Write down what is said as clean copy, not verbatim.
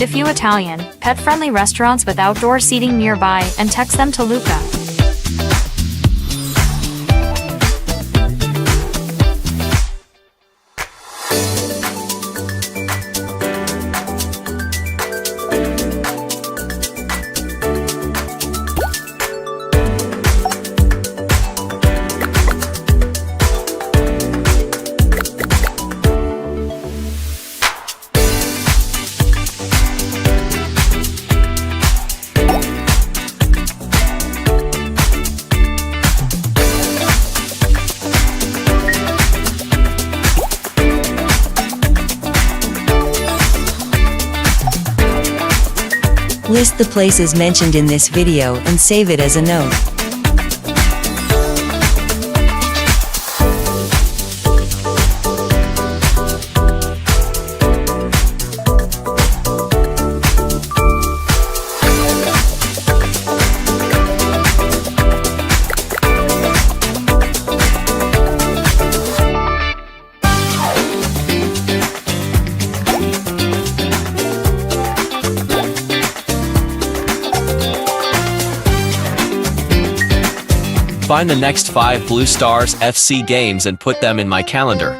a few Italian, pet-friendly restaurants with outdoor seating nearby and text them to Luca. List the places mentioned in this video and save it as a note. Find the next 5 Blue Stars FC games and put them in my calendar.